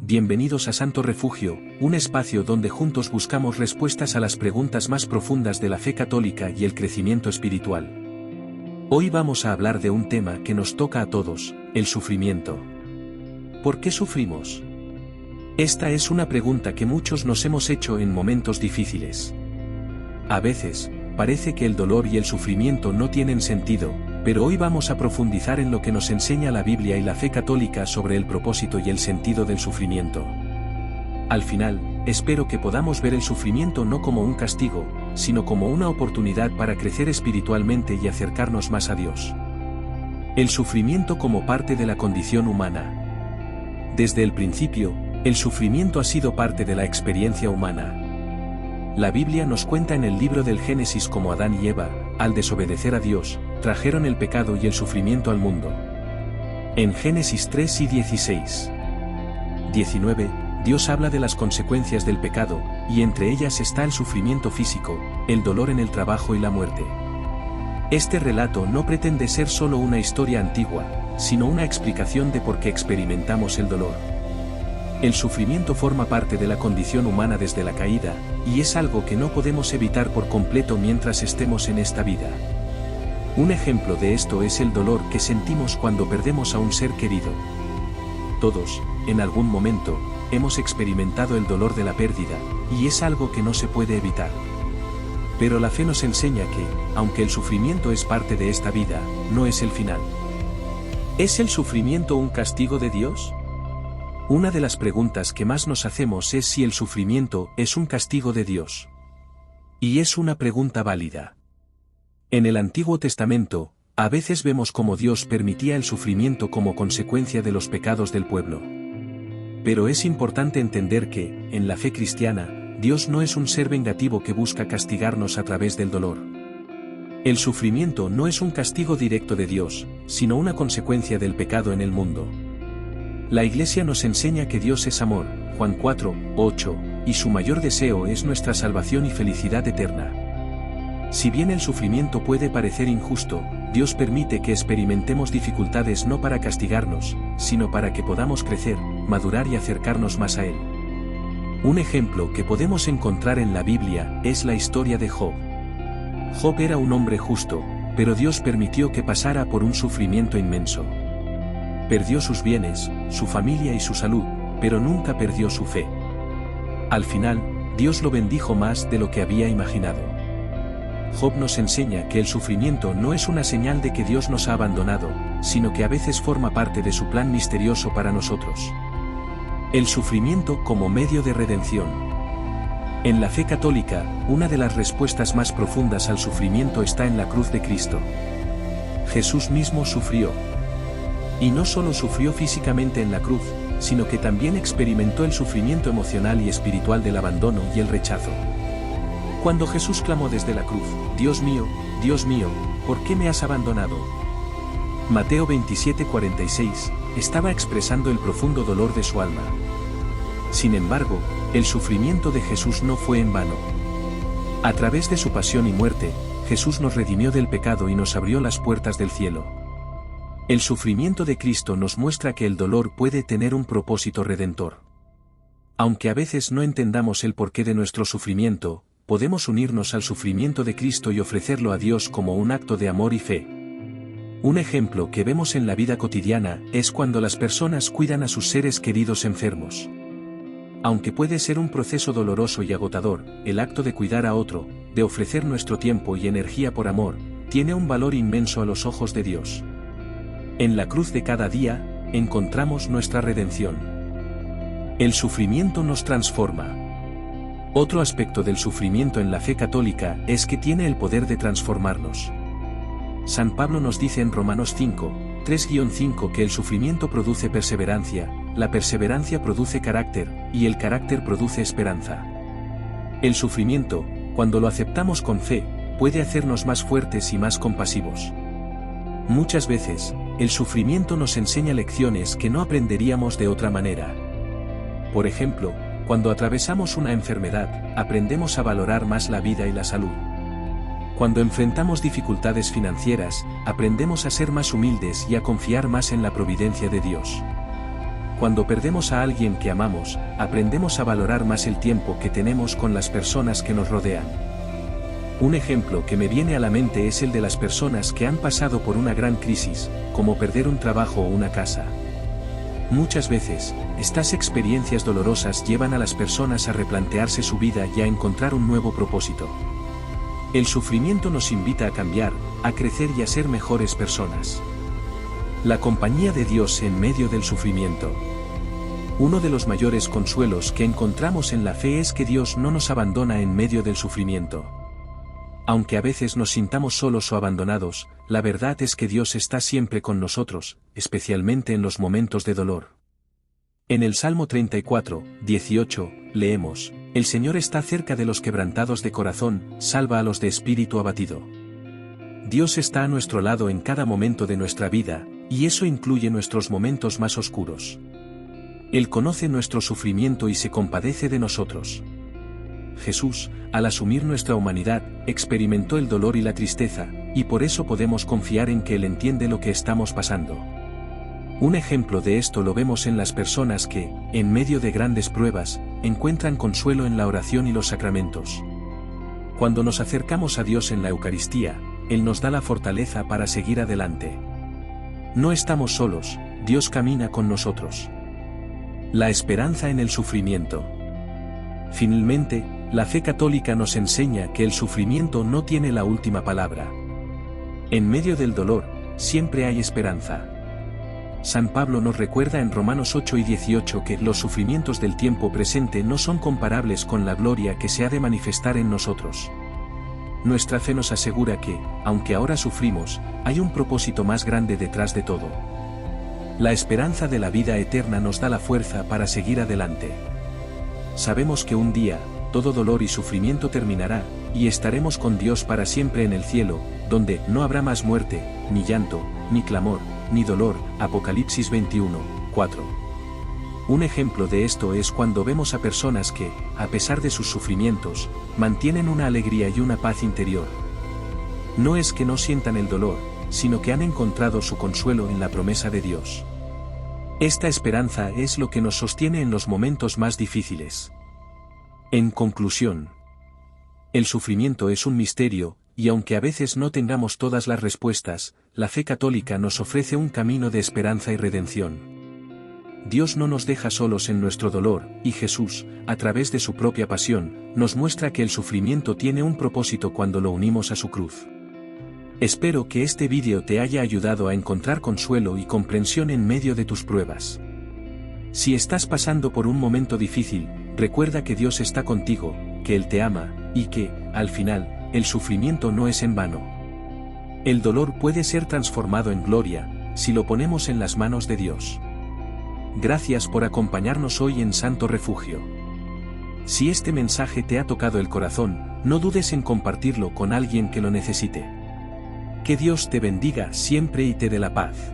Bienvenidos a Santo Refugio, un espacio donde juntos buscamos respuestas a las preguntas más profundas de la fe católica y el crecimiento espiritual. Hoy vamos a hablar de un tema que nos toca a todos, el sufrimiento. ¿Por qué sufrimos? Esta es una pregunta que muchos nos hemos hecho en momentos difíciles. A veces, parece que el dolor y el sufrimiento no tienen sentido, pero hoy vamos a profundizar en lo que nos enseña la Biblia y la fe católica sobre el propósito y el sentido del sufrimiento. Al final, espero que podamos ver el sufrimiento no como un castigo, sino como una oportunidad para crecer espiritualmente y acercarnos más a Dios. El sufrimiento como parte de la condición humana. Desde el principio, el sufrimiento ha sido parte de la experiencia humana. La Biblia nos cuenta en el libro del Génesis cómo Adán y Eva, al desobedecer a Dios, trajeron el pecado y el sufrimiento al mundo. En Génesis 3 y 16. 19, Dios habla de las consecuencias del pecado, y entre ellas está el sufrimiento físico, el dolor en el trabajo y la muerte. Este relato no pretende ser solo una historia antigua, sino una explicación de por qué experimentamos el dolor. El sufrimiento forma parte de la condición humana desde la caída, y es algo que no podemos evitar por completo mientras estemos en esta vida. Un ejemplo de esto es el dolor que sentimos cuando perdemos a un ser querido. Todos, en algún momento, hemos experimentado el dolor de la pérdida, y es algo que no se puede evitar. Pero la fe nos enseña que, aunque el sufrimiento es parte de esta vida, no es el final. ¿Es el sufrimiento un castigo de Dios? Una de las preguntas que más nos hacemos es si el sufrimiento es un castigo de Dios. Y es una pregunta válida. En el Antiguo Testamento, a veces vemos cómo Dios permitía el sufrimiento como consecuencia de los pecados del pueblo. Pero es importante entender que, en la fe cristiana, Dios no es un ser vengativo que busca castigarnos a través del dolor. El sufrimiento no es un castigo directo de Dios, sino una consecuencia del pecado en el mundo. La Iglesia nos enseña que Dios es amor, Juan 4, 8, y su mayor deseo es nuestra salvación y felicidad eterna. Si bien el sufrimiento puede parecer injusto, Dios permite que experimentemos dificultades no para castigarnos, sino para que podamos crecer, madurar y acercarnos más a Él. Un ejemplo que podemos encontrar en la Biblia es la historia de Job. Job era un hombre justo, pero Dios permitió que pasara por un sufrimiento inmenso. Perdió sus bienes, su familia y su salud, pero nunca perdió su fe. Al final, Dios lo bendijo más de lo que había imaginado. Job nos enseña que el sufrimiento no es una señal de que Dios nos ha abandonado, sino que a veces forma parte de su plan misterioso para nosotros. El sufrimiento como medio de redención. En la fe católica, una de las respuestas más profundas al sufrimiento está en la cruz de Cristo. Jesús mismo sufrió. Y no solo sufrió físicamente en la cruz, sino que también experimentó el sufrimiento emocional y espiritual del abandono y el rechazo. Cuando Jesús clamó desde la cruz, Dios mío, ¿por qué me has abandonado? Mateo 27:46, estaba expresando el profundo dolor de su alma. Sin embargo, el sufrimiento de Jesús no fue en vano. A través de su pasión y muerte, Jesús nos redimió del pecado y nos abrió las puertas del cielo. El sufrimiento de Cristo nos muestra que el dolor puede tener un propósito redentor. Aunque a veces no entendamos el porqué de nuestro sufrimiento, podemos unirnos al sufrimiento de Cristo y ofrecerlo a Dios como un acto de amor y fe. Un ejemplo que vemos en la vida cotidiana es cuando las personas cuidan a sus seres queridos enfermos. Aunque puede ser un proceso doloroso y agotador, el acto de cuidar a otro, de ofrecer nuestro tiempo y energía por amor, tiene un valor inmenso a los ojos de Dios. En la cruz de cada día, encontramos nuestra redención. El sufrimiento nos transforma. Otro aspecto del sufrimiento en la fe católica es que tiene el poder de transformarnos. San Pablo nos dice en Romanos 5, 3-5 que el sufrimiento produce perseverancia, la perseverancia produce carácter, y el carácter produce esperanza. El sufrimiento, cuando lo aceptamos con fe, puede hacernos más fuertes y más compasivos. Muchas veces, el sufrimiento nos enseña lecciones que no aprenderíamos de otra manera. Por ejemplo, cuando atravesamos una enfermedad, aprendemos a valorar más la vida y la salud. Cuando enfrentamos dificultades financieras, aprendemos a ser más humildes y a confiar más en la providencia de Dios. Cuando perdemos a alguien que amamos, aprendemos a valorar más el tiempo que tenemos con las personas que nos rodean. Un ejemplo que me viene a la mente es el de las personas que han pasado por una gran crisis, como perder un trabajo o una casa. Muchas veces, estas experiencias dolorosas llevan a las personas a replantearse su vida y a encontrar un nuevo propósito. El sufrimiento nos invita a cambiar, a crecer y a ser mejores personas. La compañía de Dios en medio del sufrimiento. Uno de los mayores consuelos que encontramos en la fe es que Dios no nos abandona en medio del sufrimiento. Aunque a veces nos sintamos solos o abandonados, la verdad es que Dios está siempre con nosotros, especialmente en los momentos de dolor. En el Salmo 34, 18, leemos: El Señor está cerca de los quebrantados de corazón, salva a los de espíritu abatido. Dios está a nuestro lado en cada momento de nuestra vida, y eso incluye nuestros momentos más oscuros. Él conoce nuestro sufrimiento y se compadece de nosotros. Jesús, al asumir nuestra humanidad, experimentó el dolor y la tristeza, y por eso podemos confiar en que Él entiende lo que estamos pasando. Un ejemplo de esto lo vemos en las personas que, en medio de grandes pruebas, encuentran consuelo en la oración y los sacramentos. Cuando nos acercamos a Dios en la Eucaristía, Él nos da la fortaleza para seguir adelante. No estamos solos, Dios camina con nosotros. La esperanza en el sufrimiento. Finalmente, la fe católica nos enseña que el sufrimiento no tiene la última palabra. En medio del dolor, siempre hay esperanza. San Pablo nos recuerda en Romanos 8 y 18 que los sufrimientos del tiempo presente no son comparables con la gloria que se ha de manifestar en nosotros. Nuestra fe nos asegura que, aunque ahora sufrimos, hay un propósito más grande detrás de todo. La esperanza de la vida eterna nos da la fuerza para seguir adelante. Sabemos que un día, todo dolor y sufrimiento terminará, y estaremos con Dios para siempre en el cielo, donde no habrá más muerte, ni llanto, ni clamor, ni dolor. Apocalipsis 21, 4. Un ejemplo de esto es cuando vemos a personas que, a pesar de sus sufrimientos, mantienen una alegría y una paz interior. No es que no sientan el dolor, sino que han encontrado su consuelo en la promesa de Dios. Esta esperanza es lo que nos sostiene en los momentos más difíciles. En conclusión, el sufrimiento es un misterio, y aunque a veces no tengamos todas las respuestas, la fe católica nos ofrece un camino de esperanza y redención. Dios no nos deja solos en nuestro dolor, y Jesús, a través de su propia pasión, nos muestra que el sufrimiento tiene un propósito cuando lo unimos a su cruz. Espero que este vídeo te haya ayudado a encontrar consuelo y comprensión en medio de tus pruebas. Si estás pasando por un momento difícil, recuerda que Dios está contigo, que Él te ama, y que, al final, el sufrimiento no es en vano. El dolor puede ser transformado en gloria, si lo ponemos en las manos de Dios. Gracias por acompañarnos hoy en Santo Refugio. Si este mensaje te ha tocado el corazón, no dudes en compartirlo con alguien que lo necesite. Que Dios te bendiga siempre y te dé la paz.